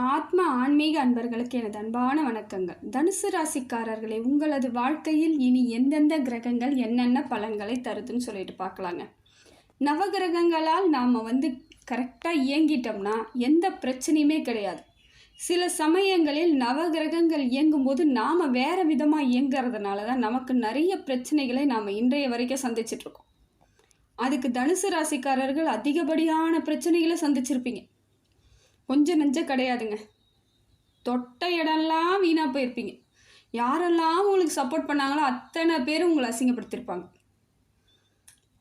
ஆத்ம ஆன்மீக அன்பர்களுக்கு எனது அன்பான வணக்கங்கள். தனுசு ராசிக்காரர்களே, உங்களது வாழ்க்கையில் இனி எந்தெந்த கிரகங்கள் என்னென்ன பலன்களை தருதுன்னு சொல்லிட்டு பார்க்கலாங்க. நவகிரகங்களால் நாம் கரெக்டாக இயங்கிட்டோம்னா எந்த பிரச்சனையுமே கிடையாது. சில சமயங்களில் நவகிரகங்கள் இயங்கும்போது நாம் வேறு விதமாக இயங்குறதுனால தான் நமக்கு நிறைய பிரச்சனைகளை நாம் இன்றைய வரைக்கும் சந்திச்சிட்ருக்கோம். அதுக்கு தனுசு ராசிக்காரர்கள் அதிகப்படியான பிரச்சனைகளை சந்திச்சிருப்பீங்க. கொஞ்சம் நெஞ்சம் கிடையாதுங்க. தொட்ட இடம்லாம் வீணாக போயிருப்பீங்க. யாரெல்லாம் உங்களுக்கு சப்போர்ட் பண்ணாங்களோ அத்தனை பேரும் உங்களை அசிங்கப்படுத்தியிருப்பாங்க.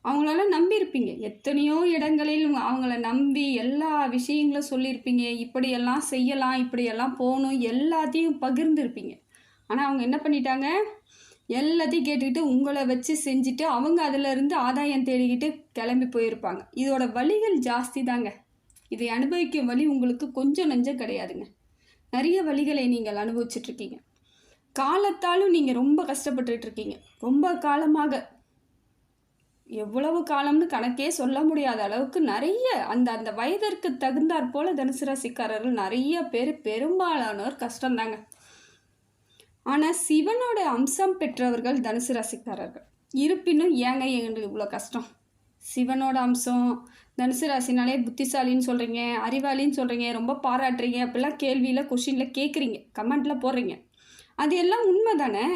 அவங்களெல்லாம் நம்பியிருப்பீங்க. எத்தனையோ இடங்களில் அவங்கள நம்பி எல்லா விஷயங்களும் சொல்லியிருப்பீங்க. இப்படியெல்லாம் செய்யலாம், இப்படியெல்லாம் போகணும், எல்லாத்தையும் பகிர்ந்துருப்பீங்க. ஆனால் அவங்க என்ன பண்ணிட்டாங்க? எல்லாத்தையும் கேட்டுக்கிட்டு உங்களை வச்சு செஞ்சுட்டு அவங்க அதிலிருந்து ஆதாயம் தேடிக்கிட்டு கிளம்பி போயிருப்பாங்க. இதோட வலிகள் ஜாஸ்தி தாங்க. இதை அனுபவிக்கும் வழி உங்களுக்கு கொஞ்சம் நெஞ்சம் கிடையாதுங்க. நிறைய வழிகளை நீங்கள் அனுபவிச்சுட்ருக்கீங்க. காலத்தாலும் நீங்கள் ரொம்ப கஷ்டப்பட்டுருக்கீங்க. ரொம்ப காலமாக, எவ்வளவு காலம்னு கணக்கே சொல்ல முடியாத அளவுக்கு நிறைய அந்த வயதிற்கு தகுந்தாற் போல் தனுசு ராசிக்காரர்கள் நிறைய பேர், பெரும்பாலானோர் கஷ்டம்தாங்க. ஆனால் சிவனோட அம்சம் பெற்றவர்கள் தனுசு ராசிக்காரர்கள். இருப்பினும் ஏங்க எங்களுக்கு இவ்வளோ கஷ்டம்? சிவனோட அம்சம், தனுசு ராசினாலே புத்திசாலின்னு சொல்கிறீங்க, அறிவாளின்னு சொல்கிறீங்க, ரொம்ப பாராட்டுறீங்க, அப்படிலாம் கேள்வியில் கொஷினில் கேட்குறீங்க, கமெண்ட்டில் போடுறீங்க. அது எல்லாம் உண்மை தானே?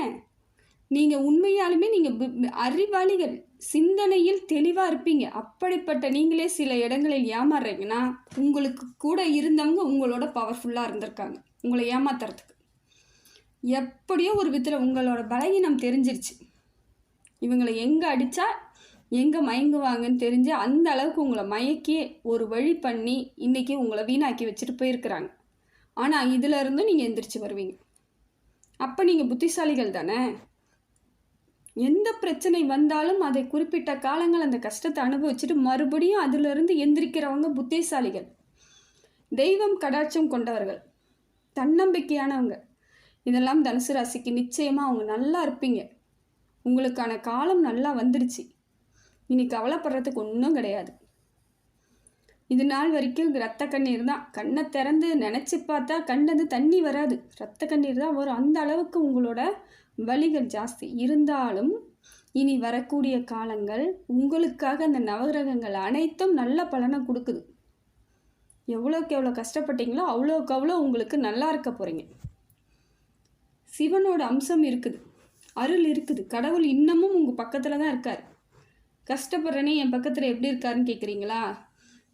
நீங்கள் உண்மையாலுமே நீங்கள் அறிவாளிகள், சிந்தனையில் தெளிவாக இருப்பீங்க. அப்படிப்பட்ட நீங்களே சில இடங்களில் ஏமாறுறீங்கன்னா உங்களுக்கு கூட இருந்தவங்க உங்களோட பவர்ஃபுல்லாக இருந்திருக்காங்க உங்களை ஏமாத்துறதுக்கு. எப்படியோ ஒரு விதத்தில் உங்களோட பலகீனம் தெரிஞ்சிருச்சு. இவங்களை எங்கே அடித்தா எங்கே மயங்குவாங்கன்னு தெரிஞ்சு அந்த அளவுக்கு உங்களை மயக்கி ஒரு வழி பண்ணி இன்றைக்கி உங்களை வீணாக்கி வச்சுட்டு போயிருக்கிறாங்க. ஆனால் இதிலருந்தும் நீங்கள் எந்திரிச்சு வருவீங்க. அப்போ நீங்கள் புத்திசாலிகள் தானே? எந்த பிரச்சனை வந்தாலும் அதை குறிப்பிட்ட காலங்கள் அந்த கஷ்டத்தை அனுபவிச்சுட்டு மறுபடியும் அதிலிருந்து எந்திரிக்கிறவங்க புத்திசாலிகள், தெய்வம் கடாட்சம் கொண்டவர்கள், தன்னம்பிக்கையானவங்க. இதெல்லாம் தனுசு ராசிக்கு நிச்சயமாக அவங்க நல்லா இருப்பீங்க. உங்களுக்கான காலம் நல்லா வந்துடுச்சு. இனி கவலைப்படுறதுக்கு ஒன்றும் கிடையாது. இது நாள் வரைக்கும் ரத்த கண்ணீர் தான். கண்ணை திறந்து நினச்சி பார்த்தா கண்ணது தண்ணி வராது, ரத்த கண்ணீர் தான் வரும். அந்த அளவுக்கு உங்களோட வலிகள் ஜாஸ்தி. இருந்தாலும் இனி வரக்கூடிய காலங்கள் உங்களுக்காக அந்த நவகிரகங்கள் அனைத்தும் நல்ல பலனை கொடுக்குது. எவ்வளோக்கு எவ்வளோ கஷ்டப்பட்டீங்களோ அவ்வளோக்கு அவ்வளோ உங்களுக்கு நல்லா இருக்க போகிறீங்க. சிவனோட அம்சம் இருக்குது, அருள் இருக்குது. கடவுள் இன்னமும் உங்கள் பக்கத்தில் தான் இருக்கார். கஷ்டப்படுறனே என் பக்கத்தில் எப்படி இருக்காருன்னு கேட்குறீங்களா?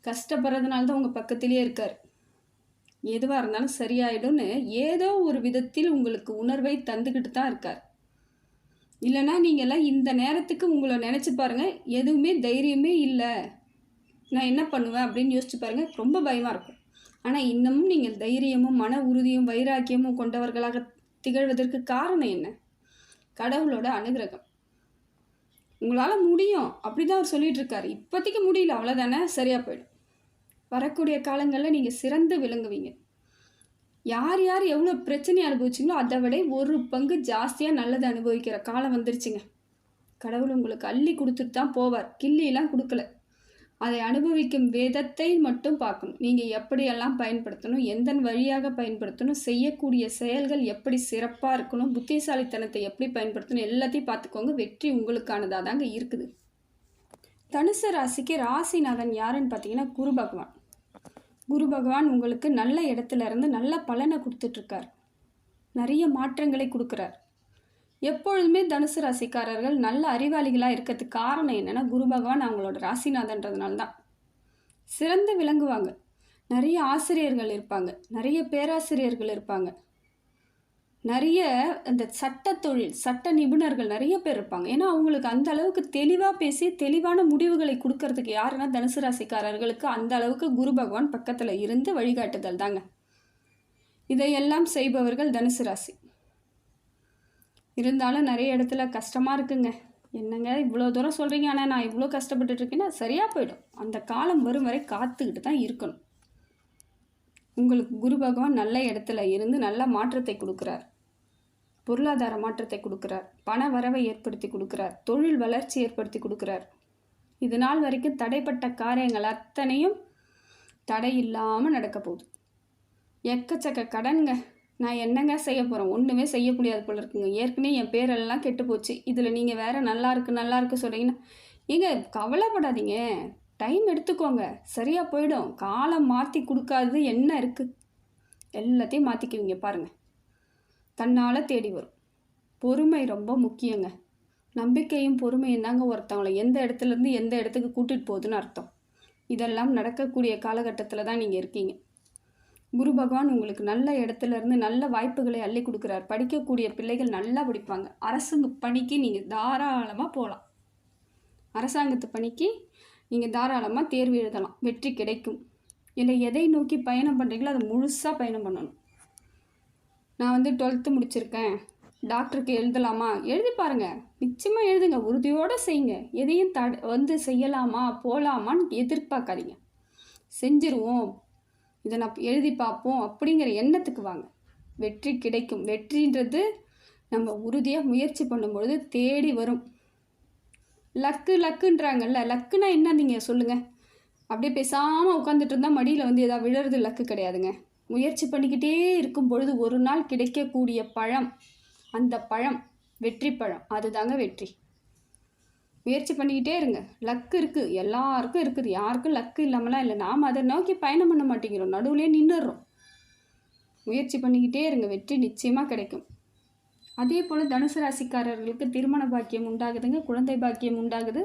கஷ்டப்படுறதுனால தான் உங்கள் பக்கத்திலே இருக்கார். எதுவாக இருந்தாலும் சரியாயிடும்னு ஏதோ ஒரு விதத்தில் உங்களுக்கு உணர்வை தந்துக்கிட்டு தான் இருக்கார். இல்லைனா நீங்கள்லாம் இந்த நேரத்துக்கு உங்களை நினச்சி பாருங்கள், எதுவுமே தைரியமே இல்லை, நான் என்ன பண்ணுவேன் அப்படின்னு யோசிச்சு பாருங்கள். ரொம்ப பயமாக இருக்கும். ஆனால் இன்னமும் நீங்கள் தைரியமும் மன உறுதியும் வைராக்கியமும் கொண்டவர்களாக திகழ்வதற்கு காரணம் என்ன? கடவுளோட அனுகிரகம். உங்களால் முடியும் அப்படி தான் அவர் சொல்லிகிட்டு இருக்காரு. இப்போதைக்கு முடியல, அவ்வளோதானே, சரியாக போயிடும். வரக்கூடிய காலங்களில் நீங்கள் சிறந்து விளங்குவீங்க. யார் யார் எவ்வளோ பிரச்சனை அனுபவிச்சிங்களோ அதை விட ஒரு பங்கு ஜாஸ்தியாக நல்லது அனுபவிக்கிற காலம் வந்துருச்சுங்க. கடவுள் உங்களுக்கு அள்ளி கொடுத்துட்டு தான் போவார், கிள்ளியெல்லாம் கொடுக்கல. அதை அனுபவிக்கும் விதத்தை மட்டும் பார்க்கணும். நீங்கள் எப்படியெல்லாம் பயன்படுத்தணும், எந்த வழியாக பயன்படுத்தணும், செய்யக்கூடிய செயல்கள் எப்படி சிறப்பாக இருக்கணும், புத்திசாலித்தனத்தை எப்படி பயன்படுத்தணும், எல்லாத்தையும் பார்த்துக்கோங்க. வெற்றி உங்களுக்கானதாக தாங்க இருக்குது. தனுசு ராசிக்கு ராசிநாதன் யாருன்னு பார்த்தீங்கன்னா குரு பகவான். குரு பகவான் உங்களுக்கு நல்ல இடத்துல இருந்து நல்ல பலனை கொடுத்துட்ருக்கார், நிறைய மாற்றங்களை கொடுக்குறார். எப்பொழுதுமே தனுசு ராசிக்காரர்கள் நல்ல அறிவாளிகளாக இருக்கிறதுக்கு காரணம் என்னென்னா குரு பகவான் அவங்களோட ராசிநாதன்றதுனால தான். சிறந்து விளங்குவாங்க. நிறைய ஆசிரியர்கள் இருப்பாங்க, நிறைய பேராசிரியர்கள் இருப்பாங்க, நிறைய அந்த சட்ட தொழில் சட்ட நிபுணர்கள் நிறைய பேர் இருப்பாங்க. ஏன்னா அவங்களுக்கு அந்த அளவுக்கு தெளிவாக பேசி தெளிவான முடிவுகளை கொடுக்கறதுக்கு யாருன்னா தனுசு ராசிக்காரர்களுக்கு அந்த அளவுக்கு குரு பகவான் பக்கத்தில் இருந்து வழிகாட்டுதல் தாங்க. இதையெல்லாம் செய்பவர்கள் தனுசு ராசி. இருந்தாலும் நிறைய இடத்துல கஷ்டமாக இருக்குங்க. என்னங்க இவ்வளோ தூரம் சொல்கிறீங்க, ஆனால் நான் இவ்வளோ கஷ்டப்பட்டுட்ருக்கேன்னா சரியாக போயிடும். அந்த காலம் வரும் வரை காத்துக்கிட்டு தான் இருக்கணும். உங்களுக்கு குரு பகவான் நல்ல இடத்துல இருந்து நல்ல மாற்றத்தை கொடுக்குறார், பொருளாதார மாற்றத்தை கொடுக்குறார், பண வரவை ஏற்படுத்தி கொடுக்குறார், தொழில் வளர்ச்சி ஏற்படுத்தி கொடுக்குறார். இது நாள் வரைக்கும் தடைப்பட்ட காரியங்கள் அத்தனையும் தடை இல்லாமல் நடக்க போகுது. எக்கச்சக்க கடனுங்க. நான் என்னங்க செய்ய போகிறேன்? ஒன்றுமே செய்ய முடியாது போல இருக்குங்க. ஏற்கனவே என் பேரெல்லாம் கெட்டு போச்சு. இதில் நீங்கள் வேறு நல்லா இருக்கு சொல்கிறீங்கன்னா, ஏங்க கவலைப்படாதீங்க. டைம் எடுத்துக்கோங்க. சரியாக போயிடும். காலம் மாற்றி கொடுக்காதது என்ன இருக்குது? எல்லாத்தையும் மாற்றிக்குவீங்க பாருங்கள். தன்னால் தேடி வரும். பொறுமை ரொம்ப முக்கியங்க. நம்பிக்கையும் பொறுமையும் தாங்க ஒருத்தவங்களை எந்த இடத்துலேருந்து எந்த இடத்துக்கு கூட்டிகிட்டு போகுதுன்னு அர்த்தம். இதெல்லாம் நடக்கக்கூடிய காலகட்டத்தில் தான் நீங்கள் இருக்கீங்க. குரு பகவான் உங்களுக்கு நல்ல இடத்துலேருந்து நல்ல வாய்ப்புகளை அள்ளி கொடுக்குறார். படிக்கக்கூடிய பிள்ளைகள் நல்லா படிப்பாங்க. அரசு பணிக்கு நீங்கள் தாராளமாக போகலாம். அரசாங்கத்து பணிக்கு நீங்கள் தாராளமாக தேர்வு எழுதலாம். வெற்றி கிடைக்கும். இல்லை எதை நோக்கி பயணம் பண்ணுறீங்களோ அதை முழுசாக பயணம் பண்ணணும். நான் 12th முடிச்சிருக்கேன், டாக்டருக்கு எழுதலாமா? எழுதி பாருங்கள். நிச்சயமாக எழுதுங்க. உறுதியோடு செய்யுங்க. எதையும் செய்யலாமா போகலாமான்னு எதிர்பார்க்காதீங்க. செஞ்சிருவோம், இதை நான் எழுதி பார்ப்போம் அப்படிங்கிற எண்ணத்துக்கு வாங்க. வெற்றி கிடைக்கும். வெற்றின்றது நம்ம உறுதியாக முயற்சி பண்ணும்பொழுது தேடி வரும். லக்குன்றாங்கல்ல, லக்குன்னா என்ன நீங்கள் சொல்லுங்கள்? அப்படியே பேசாமல் உட்காந்துட்டு இருந்தால் மடியில் ஏதாவது விழுறது லக்கு கிடையாதுங்க. முயற்சி பண்ணிக்கிட்டே இருக்கும் பொழுது ஒரு நாள் கிடைக்கக்கூடிய பழம், அந்த பழம் வெற்றி பழம். அதுதாங்க வெற்றி. முயற்சி பண்ணிக்கிட்டே இருங்க. லக்கு இருக்குது, எல்லாருக்கும் இருக்குது. யாருக்கும் லக்கு இல்லாமலாம் இல்லை. நாம் அதை நோக்கி பயணம் பண்ண மாட்டேங்கிறோம், நடுவுலேயே நின்றுடுறோம். முயற்சி பண்ணிக்கிட்டே இருங்க, வெற்றி நிச்சயமாக கிடைக்கும். அதே போல் தனுசு ராசிக்காரர்களுக்கு திருமண பாக்கியம் உண்டாகுதுங்க, குழந்தை பாக்கியம் உண்டாகுது.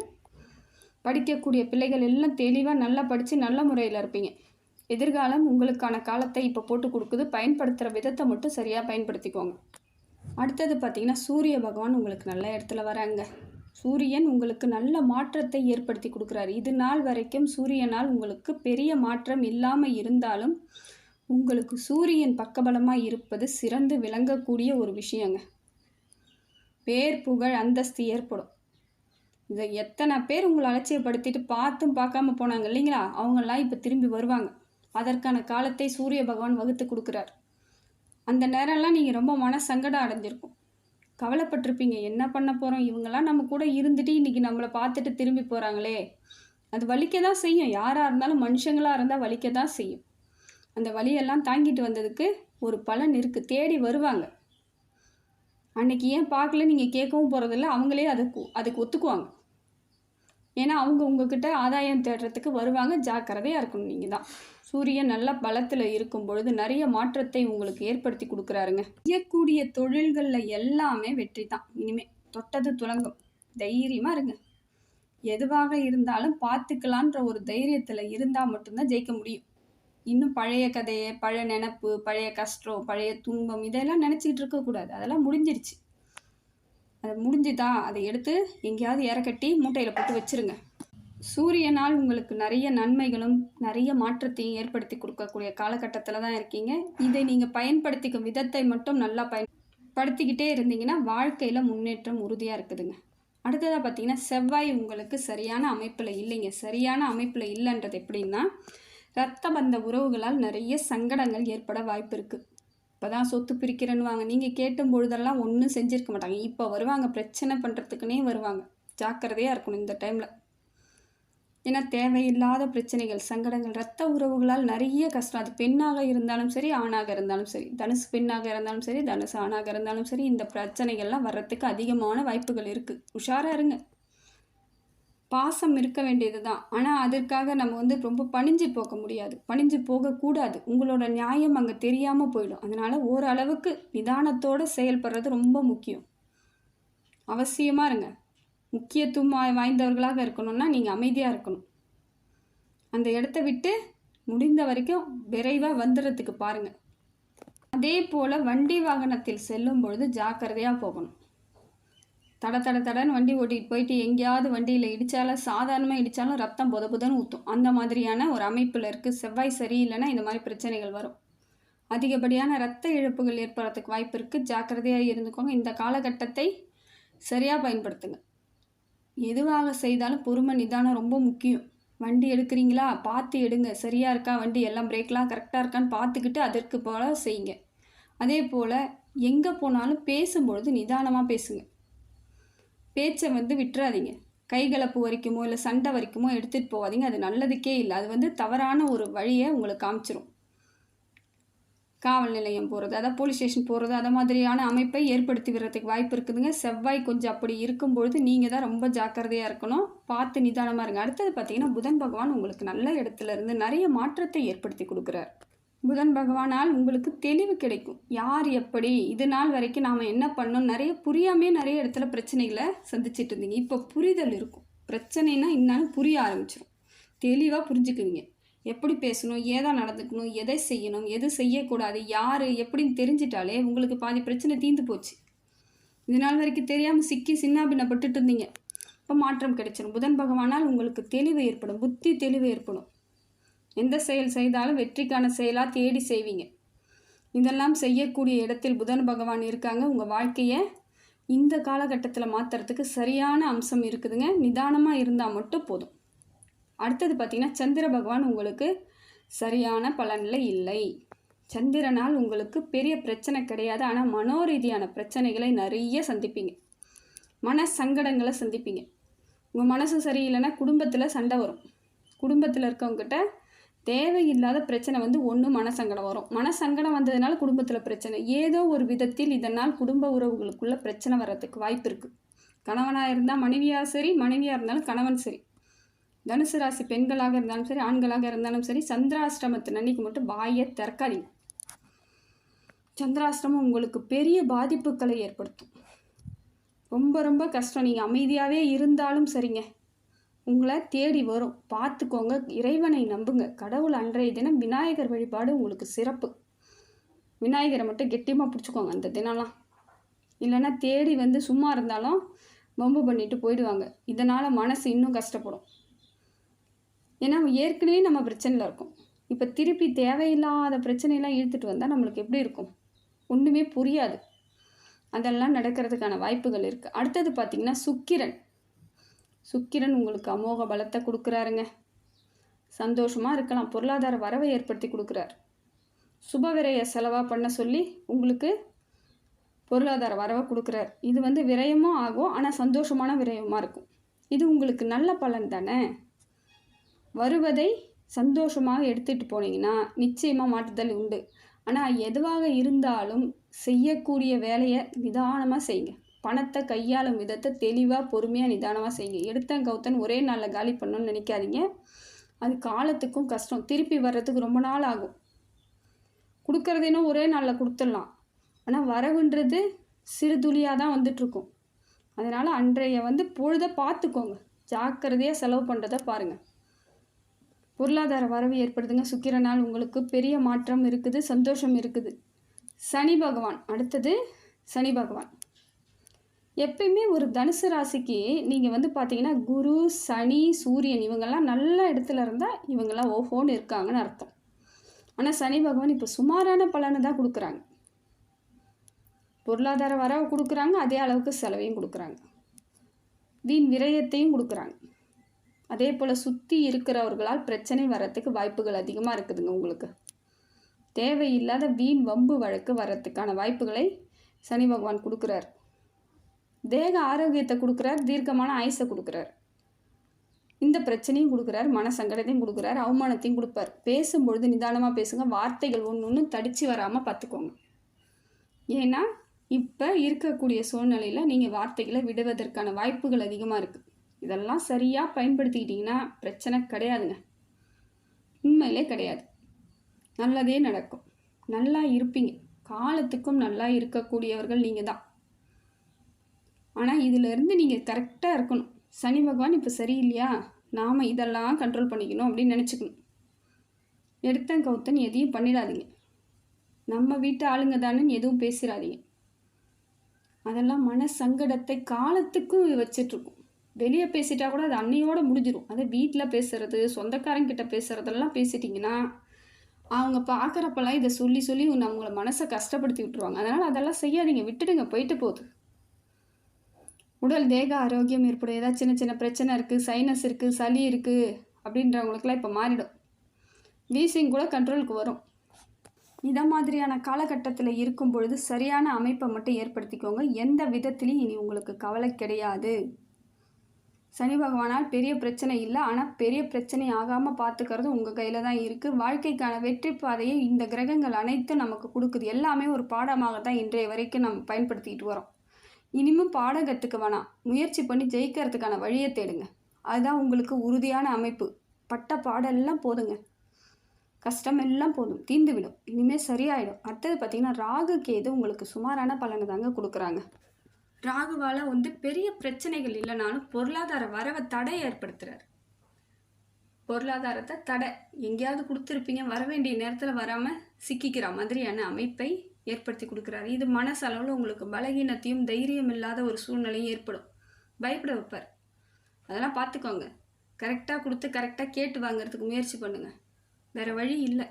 படிக்கக்கூடிய பிள்ளைகள் எல்லாம் தெளிவாக நல்லா படித்து நல்ல முறையில் இருப்பீங்க. எதிர்காலம் உங்களுக்கான காலத்தை இப்போ போட்டு கொடுக்குது. பயன்படுத்துகிற விதத்தை மட்டும் சரியாக பயன்படுத்திக்கோங்க. அடுத்தது பார்த்திங்கன்னா, சூரிய பகவான் உங்களுக்கு நல்ல இடத்துல வராங்க. சூரியன் உங்களுக்கு நல்ல மாற்றத்தை ஏற்படுத்தி கொடுக்குறாரு. இது நாள் வரைக்கும் சூரியனால் உங்களுக்கு பெரிய மாற்றம் இல்லாமல் இருந்தாலும் உங்களுக்கு சூரியன் பக்கபலமாக இருப்பது சிறந்து விளங்கக்கூடிய ஒரு விஷயங்க. பேர் புகழ் அந்தஸ்து ஏற்படும். இதை எத்தனை பேர் உங்களை அலட்சியப்படுத்திட்டு பார்த்தும் பார்க்காம போனாங்க இல்லைங்களா, அவங்கெல்லாம் இப்போ திரும்பி வருவாங்க. அதற்கான காலத்தை சூரிய பகவான் வகுத்து கொடுக்குறார். அந்த நேரம்லாம் நீங்கள் ரொம்ப மனசங்கடம் அடைஞ்சிருக்கும். கவலைப்பட்டிருப்பீங்க, என்ன பண்ண போகிறோம், இவங்கெல்லாம் நம்ம கூட இருந்துட்டு இன்றைக்கி நம்மளை பார்த்துட்டு திரும்பி போகிறாங்களே. அது வலிக்க தான் செய்யும். யாராக இருந்தாலும் மனுஷங்களாக இருந்தால் வலிக்க தான் செய்யும். அந்த வலியெல்லாம் தாங்கிட்டு வந்ததுக்கு ஒரு பலன் இருக்குது. தேடி வருவாங்க. அன்றைக்கி ஏன் பார்க்கல நீங்கள் கேட்கவும் போகிறதில்ல. அவங்களே அதுக்கு ஒத்துக்குவாங்க. ஏன்னா அவங்க உங்ககிட்ட ஆதாயம் தேடுறதுக்கு வருவாங்க. ஜாக்கிரதையாக இருக்கணும். நீங்கள் தான் சூரியன் நல்ல பலத்தில் இருக்கும் பொழுது நிறைய மாற்றத்தை உங்களுக்கு ஏற்படுத்தி கொடுக்குறாருங்க. செய்யக்கூடிய தொழில்களில் எல்லாமே வெற்றி தான். இனிமேல் தொட்டது துலங்கும். தைரியமாக இருங்க. எதுவாக இருந்தாலும் பார்த்துக்கலான்ற ஒரு தைரியத்தில் இருந்தால் மட்டும்தான் ஜெயிக்க முடியும். இன்னும் பழைய கதையை, பழைய நினப்பு, பழைய கஷ்டம், பழைய துன்பம் இதெல்லாம் நினச்சிக்கிட்டு இருக்கக்கூடாது. அதெல்லாம் முடிஞ்சிருச்சு. அது முடிஞ்சுதா, அதை எடுத்து எங்கேயாவது இறக்கட்டி மூட்டையில் போட்டு வச்சுருங்க. சூரியனால் உங்களுக்கு நிறைய நன்மைகளும் நிறைய மாற்றத்தையும் ஏற்படுத்தி கொடுக்கக்கூடிய காலகட்டத்தில் தான் இருக்கீங்க. இதை நீங்கள் பயன்படுத்திக்கும் விதத்தை மட்டும் நல்லா பயன்படுத்திக்கிட்டே இருந்தீங்கன்னா வாழ்க்கையில் முன்னேற்றம் உறுதியாக இருக்குதுங்க. அடுத்ததாக பார்த்தீங்கன்னா, செவ்வாய் உங்களுக்கு சரியான அமைப்பில் இல்லைங்க. சரியான அமைப்பில் இல்லைன்றது எப்படின்னா, இரத்த பந்த உறவுகளால் நிறைய சங்கடங்கள் ஏற்பட வாய்ப்பு இருக்குது. இப்போ தான் சொத்து பிரிக்கிறேன்னு வாங்க, நீங்கள் கேட்டும் பொழுதெல்லாம் ஒன்றும் செஞ்சுருக்க மாட்டாங்க. இப்போ வருவாங்க, பிரச்சனை பண்ணுறதுக்குன்னே வருவாங்க. ஜாக்கிரதையாக இருக்கணும் இந்த டைமில். ஏன்னா தேவையில்லாத பிரச்சனைகள், சங்கடங்கள், இரத்த உறவுகளால் நிறைய கஷ்டம். அது பெண்ணாக இருந்தாலும் சரி, ஆணாக இருந்தாலும் சரி, தனுசு பெண்ணாக இருந்தாலும் சரி, தனுசு ஆணாக இருந்தாலும் சரி, இந்த பிரச்சனைகள்லாம் வர்றதுக்கு அதிகமான வாய்ப்புகள் இருக்குது. உஷாராக இருங்க. பாசம் இருக்க வேண்டியது தான். ஆனால் அதற்காக நம்ம ரொம்ப பணிஞ்சு போக முடியாது, பணிஞ்சு போகக்கூடாது. உங்களோட நியாயம் அங்கே தெரியாமல் போயிடும். அதனால் ஓரளவுக்கு நிதானத்தோடு செயல்படுறது ரொம்ப முக்கியம். அவசியமாக இருங்க. முக்கியத்துவம் வாய்ந்தவர்களாக இருக்கணும்னா நீங்கள் அமைதியாக இருக்கணும். அந்த இடத்த விட்டு முடிந்த வரைக்கும் விரைவாக வந்துடுறதுக்கு பாருங்கள். அதே போல் வண்டி வாகனத்தில் செல்லும் பொழுது ஜாக்கிரதையாக போகணும். தடன்னு வண்டி ஓட்டிகிட்டு போயிட்டு எங்கேயாவது வண்டியில் இடித்தாலும், சாதாரணமாக இடித்தாலும் ரத்தம் புதன்னு ஊற்றும். அந்த மாதிரியான ஒரு அமைப்பில் இருக்குது. செவ்வாய் சரியில்லைன்னா இந்த மாதிரி பிரச்சனைகள் வரும். அதிகப்படியான இரத்த இழப்புகள் ஏற்படுறதுக்கு வாய்ப்பு இருக்குது. ஜாக்கிரதையாக இருந்துக்கோங்க. இந்த காலகட்டத்தை சரியாக பயன்படுத்துங்க. எதுவாக செய்தாலும் பொறுமை நிதானம் ரொம்ப முக்கியம். வண்டி எடுக்கிறீங்களா, பார்த்து எடுங்க. சரியாக இருக்கா வண்டி, எல்லாம் பிரேக்லாம் கரெக்டாக இருக்கான்னு பார்த்துக்கிட்டு அதற்கு போல் செய்யுங்க. அதே போல் எங்கே போனாலும் பேசும்பொழுது நிதானமாக பேசுங்க. பேச்சை விட்டுறாதீங்க. கைகலப்பு வரைக்குமோ இல்லை சண்டை வரைக்குமோ எடுத்துகிட்டு போகாதீங்க. அது நல்லதுக்கே இல்லை. அது தவறான ஒரு வழியை உங்களுக்கு காமிச்சிரும். காவல் நிலையம் போகிறது, அதாவது போலீஸ் ஸ்டேஷன் போகிறது, அதை மாதிரியான அமைப்பை ஏற்படுத்தி விடுறதுக்கு வாய்ப்பு இருக்குதுங்க. செவ்வாய் கொஞ்சம் அப்படி இருக்கும்பொழுது நீங்கள் தான் ரொம்ப ஜாக்கிரதையாக இருக்கணும், பார்த்து நிதானமாக இருங்க. அடுத்தது பார்த்திங்கன்னா புதன் பகவான் உங்களுக்கு நல்ல இடத்துல இருந்து நிறைய மாற்றத்தை ஏற்படுத்தி கொடுக்குறார். புதன் பகவானால் உங்களுக்கு தெளிவு கிடைக்கும். யார் எப்படி இது நாள் வரைக்கும் நாம் என்ன பண்ணோம், நிறைய புரியாமே நிறைய இடத்துல பிரச்சனைகளை சந்திச்சிட்டு இருந்தீங்க. இப்போ புரிதல் இருக்கும். பிரச்சனைனா என்னன்னு புரிய ஆரம்பிச்சிடும். தெளிவாக புரிஞ்சுக்குவீங்க. எப்படி பேசணும், ஏதா நடந்துக்கணும், எதை செய்யணும், எது செய்யக்கூடாது, யார் எப்படின்னு தெரிஞ்சிட்டாலே உங்களுக்கு பாதி பிரச்சனை தீர்ந்து போச்சு. இது நாள் வரைக்கும் தெரியாமல் சிக்கி சின்னாபின்னப்பட்டுட்டு இருந்தீங்க. இப்போ மாற்றம் கிடைச்சிடும். புதன் பகவானால் உங்களுக்கு தெளிவு ஏற்படும், புத்தி தெளிவு ஏற்படும். எந்த செயல் செய்தாலும் வெற்றிக்கான செயலாக தேடி செய்வீங்க. இதெல்லாம் செய்யக்கூடிய இடத்தில் புதன் பகவான் இருக்காங்க. உங்கள் வாழ்க்கையை இந்த காலகட்டத்தில் மாற்றுறதுக்கு சரியான அம்சம் இருக்குதுங்க. நிதானமாக இருந்தால் மட்டும் போதும். அடுத்தது பார்த்திங்கன்னா சந்திர பகவான் உங்களுக்கு சரியான பலனில் இல்லை. சந்திரனால் உங்களுக்கு பெரிய பிரச்சனை கிடையாது, ஆனால் மனோரீதியான பிரச்சனைகளை நிறைய சந்திப்பீங்க. மன சங்கடங்களை சந்திப்பீங்க. உங்கள் மனசு சரியில்லைன்னா குடும்பத்தில் சண்டை வரும். குடும்பத்தில் இருக்கவங்ககிட்ட தேவையில்லாத பிரச்சனை வந்து ஒன்று மனசங்கடம் வரும். மனசங்கடம் வந்ததுனால குடும்பத்தில் பிரச்சனை. ஏதோ ஒரு விதத்தில் இதனால் குடும்ப உறவுகளுக்குள்ள பிரச்சனை வர்றதுக்கு வாய்ப்பு இருக்குது. கணவனாக இருந்தால் மனைவியாக சரி, மனைவியாக இருந்தாலும் கணவன் சரி. தனுசு ராசி பெண்களாக இருந்தாலும் சரி, ஆண்களாக இருந்தாலும் சரி, சந்திராஷ்டமத்தின் அன்னைக்கு மட்டும் வாயை திறக்காதீங்க. சந்திராஷ்டமம் உங்களுக்கு பெரிய பாதிப்புகளை ஏற்படுத்தும். ரொம்ப ரொம்ப கஷ்டம். நீங்கள் அமைதியாகவே இருந்தாலும் சரிங்க, உங்களை தேடி வரும். பார்த்துக்கோங்க, இறைவனை நம்புங்க. கடவுள் அன்றைய தினம் விநாயகர் வழிபாடு உங்களுக்கு சிறப்பு. விநாயகரை மட்டும் கெட்டியமாக பிடிச்சிக்கோங்க அந்த தினம்லாம். இல்லைன்னா தேடி வந்து சும்மா இருந்தாலும் வம்பு பண்ணிட்டு போயிடுவாங்க. இதனால் மனசு இன்னும் கஷ்டப்படும். ஏன்னா ஏற்கனவே நம்ம பிரச்சனையில் இருக்கோம். இப்போ திருப்பி தேவையில்லாத பிரச்சனையெல்லாம் இழுத்துட்டு வந்தால் நம்மளுக்கு எப்படி இருக்கும்? ஒன்றுமே புரியாது. அதெல்லாம் நடக்கிறதுக்கான வாய்ப்புகள் இருக்குது. அடுத்தது பார்த்திங்கன்னா சுக்கிரன் உங்களுக்கு அமோக பலத்தை கொடுக்குறாருங்க. சந்தோஷமாக இருக்கலாம். பொருளாதார வரவை ஏற்படுத்தி கொடுக்குறார். சுபவிரய செலவாக பண்ண சொல்லி உங்களுக்கு பொருளாதார வரவை கொடுக்குறார். இது வந்து விரயமும் ஆகும், ஆனால் சந்தோஷமான விரயமாக இருக்கும். இது உங்களுக்கு நல்ல பலன் தானே. வருவதை சந்தோஷமாக எடுத்துகிட்டு போனீங்கன்னா நிச்சயமாக மாற்றுதல் உண்டு. ஆனால் எதுவாக இருந்தாலும் செய்யக்கூடிய வேலையை நிதானமாக செய்யுங்க. பணத்தை கையாளும் விதத்தை தெளிவாக பொறுமையாக நிதானமாக செய்யுங்க. எடுத்தன் கவுத்தன் ஒரே நாளில் காலி பண்ணணும்னு நினைக்காதீங்க. அது காலத்துக்கும் கஷ்டம். திருப்பி வர்றதுக்கு ரொம்ப நாள் ஆகும். கொடுக்குறதுன்னா ஒரே நாளில் கொடுத்துடலாம், ஆனால் வரவுன்றது சிறு துளியாக தான் வந்துட்டுருக்கும். அதனால் அன்றைய வந்து பொழுதை பார்த்துக்கோங்க. ஜாக்கிரதையாக செலவு பண்ணுறதை பாருங்கள். பொருளாதார வரவு ஏற்படுதுங்க. சுக்கிரனால் உங்களுக்கு பெரிய மாற்றம் இருக்குது, சந்தோஷம் இருக்குது. சனி பகவான், அடுத்தது சனி பகவான். எப்பயுமே ஒரு தனுசு ராசிக்கு நீங்கள் வந்து பார்த்தீங்கன்னா குரு, சனி, சூரியன் இவங்கெல்லாம் நல்ல இடத்துல இருந்தால் இவங்கெல்லாம் ஓஹோன்னு இருக்காங்கன்னு அர்த்தம். ஆனால் சனி பகவான் இப்போ சுமாரான பலனை தான் கொடுக்குறாங்க. பொருளாதார வரவு கொடுக்குறாங்க, அதே அளவுக்கு செலவையும் கொடுக்குறாங்க, வீண் விரயத்தையும் கொடுக்குறாங்க. அதே போல் சுற்றி இருக்கிறவர்களால் பிரச்சனை வர்றதுக்கு வாய்ப்புகள் அதிகமாக இருக்குதுங்க. உங்களுக்கு தேவையில்லாத வீண் வம்பு வழக்கு வர்றதுக்கான வாய்ப்புகளை சனி பகவான் கொடுக்குறார். தேக ஆரோக்கியத்தை கொடுக்குறார், தீர்க்கமான ஆயுசை கொடுக்குறார். இந்த பிரச்சனையும் கொடுக்குறார், மன சங்கடத்தையும் கொடுக்குறார், அவமானத்தையும் கொடுப்பார். பேசும்பொழுது நிதானமாக பேசுங்க. வார்த்தைகள் ஒன்று தடிச்சு வராமல் பார்த்துக்கோங்க. ஏன்னா இப்போ இருக்கக்கூடிய சூழ்நிலையில் நீங்கள் வார்த்தைகளை விடுவதற்கான வாய்ப்புகள் அதிகமாக இருக்குது. இதெல்லாம் சரியாக பயன்படுத்திக்கிட்டிங்கன்னா பிரச்சனை கிடையாதுங்க. உண்மையிலே கிடையாது. நல்லதே நடக்கும். நல்லா இருப்பீங்க. காலத்துக்கும் நல்லா இருக்கக்கூடியவர்கள் நீங்கள் தான். ஆனால் இதிலேருந்து நீங்கள் கரெக்டாக இருக்கணும். சனி பகவான் இப்போ சரியில்லையா, நாம் இதெல்லாம் கண்ட்ரோல் பண்ணிக்கணும் அப்படின்னு நினச்சிக்கணும். எடுத்தன் கவுத்தன் எதையும் பண்ணிடாதீங்க. நம்ம வீட்டு ஆளுங்க தானேன்னு எதுவும் பேசிடாதீங்க. அதெல்லாம் மன சங்கடத்தை காலத்துக்கும் வச்சிட்ருக்கும். வெளியே பேசிட்டா கூட அது அன்னையோடு முடிஞ்சிடும். அதை வீட்டில் பேசுகிறது, சொந்தக்காரங்கிட்ட பேசுகிறதெல்லாம் பேசிட்டிங்கன்னா அவங்க பார்க்குறப்பெல்லாம் இதை சொல்லி சொல்லி நம்மளை மனசை கஷ்டப்படுத்தி விட்டுருவாங்க. அதனால் அதெல்லாம் செய்யாதீங்க, விட்டுடுங்க, போயிட்டு போகுது. உடல் தேக ஆரோக்கியம் ஏற்படும். ஏதாவது சின்ன சின்ன பிரச்சனை இருக்குது, சைனஸ் இருக்குது, சளி இருக்குது அப்படின்றவங்களுக்கெல்லாம் இப்போ மாறிடும். வீசிங் கூட கண்ட்ரோலுக்கு வரும். இதை மாதிரியான காலகட்டத்தில் இருக்கும் பொழுது சரியான அமைப்பை மட்டும் ஏற்படுத்திக்கோங்க. எந்த விதத்துலையும் இனி உங்களுக்கு கவலை கிடையாது. சனி பகவானால் பெரிய பிரச்சனை இல்லை, ஆனால் பெரிய பிரச்சனை ஆகாமல் பார்த்துக்கிறது உங்கள் கையில் தான் இருக்குது. வாழ்க்கைக்கான வெற்றி பாதையை இந்த கிரகங்கள் அனைத்தும் நமக்கு கொடுக்குது. எல்லாமே ஒரு பாடமாக தான் இன்றைய வரைக்கும் நம்ம பயன்படுத்திக்கிட்டு வரோம். இனிமேல் பாடம் கற்றுக்க வேணாம், முயற்சி பண்ணி ஜெயிக்கிறதுக்கான வழியை தேடுங்க. அதுதான் உங்களுக்கு உறுதியான அமைப்பு. பட்ட பாடெல்லாம் போதுங்க, கஷ்டம் எல்லாம் போதும், தீர்ந்துவிடும், இனிமேல் சரியாயிடும். அடுத்தது பார்த்திங்கன்னா ராகு கேது உங்களுக்கு சுமாரான பலனை தாங்க கொடுக்குறாங்க. ராகுவால் பெரிய பிரச்சனைகள் இல்லைனாலும் பொருளாதார வரவை தடை ஏற்படுத்துகிறார். பொருளாதாரத்தை தடை எங்கேயாவது கொடுத்துருப்பீங்க, வர வேண்டிய நேரத்தில் வராமல் சிக்கிக்கிற மாதிரியான அமைப்பை ஏற்படுத்தி கொடுக்குறாரு. இது மனசளவில் உங்களுக்கு பலகீனத்தையும் தைரியம் இல்லாத ஒரு சூழ்நிலையும் ஏற்படும், பயப்பட வைப்பார். அதெல்லாம் பார்த்துக்கோங்க. கரெக்டாக கொடுத்து கரெக்டாக கேட்டு வாங்கிறதுக்கு முயற்சி பண்ணுங்கள், வேறு வழி இல்லை.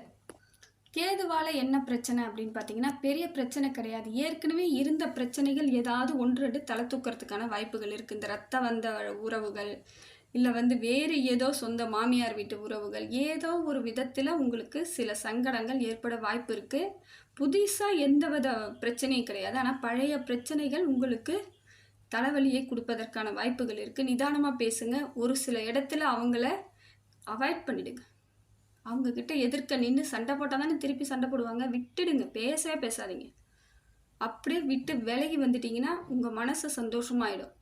கேதுவால் என்ன பிரச்சனை அப்படின்னு பார்த்தீங்கன்னா பெரிய பிரச்சனை கிடையாது. ஏற்கனவே இருந்த பிரச்சனைகள் ஏதாவது ஒன்று ரெண்டு தலை தூக்கிறதுக்கான வாய்ப்புகள் இருக்குது. இந்த ரத்த வந்த உறவுகள், இல்லை வேறு ஏதோ சொந்த மாமியார் வீட்டு உறவுகள், ஏதோ ஒரு விதத்தில் உங்களுக்கு சில சங்கடங்கள் ஏற்பட வாய்ப்பு இருக்குது. புதுசாக எந்த வித பிரச்சனையும் கிடையாது, ஆனால் பழைய பிரச்சனைகள் உங்களுக்கு தலைவலியை கொடுப்பதற்கான வாய்ப்புகள் இருக்குது. நிதானமாக பேசுங்க. ஒரு சில இடத்துல அவங்கள அவாய்ட் பண்ணிடுங்க. அவங்கக்கிட்ட எதிர்க்க நின்று சண்டை போட்டால் தானே திருப்பி சண்டை போடுவாங்க. விட்டுடுங்க, பேசவே பேசாதீங்க. அப்படியே விட்டு விலகி வந்துட்டிங்கன்னா உங்கள் மனசு சந்தோஷமாயிடும்.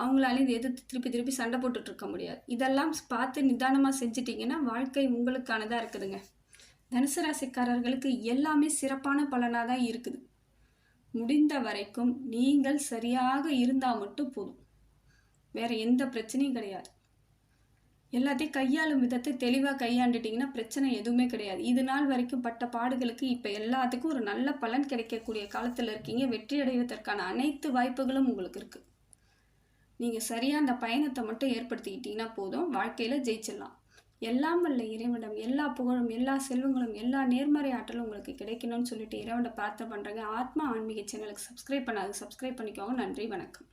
அவங்களாலையும் இதை எதிர்த்து திருப்பி திருப்பி சண்டை போட்டுட்ருக்க முடியாது. இதெல்லாம் பார்த்து நிதானமாக செஞ்சிட்டிங்கன்னா வாழ்க்கை உங்களுக்கானதாக இருக்குதுங்க. தனுசு ராசிக்காரர்களுக்கு எல்லாமே சிறப்பான பலனாக தான் இருக்குது. முடிந்த வரைக்கும் நீங்கள் சரியாக இருந்தால் மட்டும் போதும், வேறு எந்த பிரச்சனையும் கிடையாது. எல்லாத்தையும் கையாளும் விதத்தை தெளிவாக கையாண்டுட்டிங்கன்னா பிரச்சனை எதுவுமே கிடையாது. இது நாள் வரைக்கும் பட்ட பாடுகளுக்கு இப்போ எல்லாத்துக்கும் ஒரு நல்ல பலன் கிடைக்கக்கூடிய காலத்தில் இருக்கீங்க. வெற்றி அடைவதற்கான அனைத்து வாய்ப்புகளும் உங்களுக்கு இருக்குது. நீங்கள் சரியாக அந்த பயணத்தை மட்டும் ஏற்படுத்திக்கிட்டீங்கன்னா போதும், வாழ்க்கையில் ஜெயிச்சிடலாம். எல்லாம் வல்ல இறைவனிடம் எல்லா புகழும், எல்லா செல்வங்களும், எல்லா நேர்மறை ஆற்றலும் உங்களுக்கு கிடைக்கணும்னு சொல்லிட்டு இறைவனை பிரார்த்தனை பண்ணுறேங்க. ஆத்மா ஆன்மீக சேனலுக்கு சப்ஸ்கிரைப் பண்ணாது, சப்ஸ்கிரைப் பண்ணிக்கோங்க. நன்றி, வணக்கம்.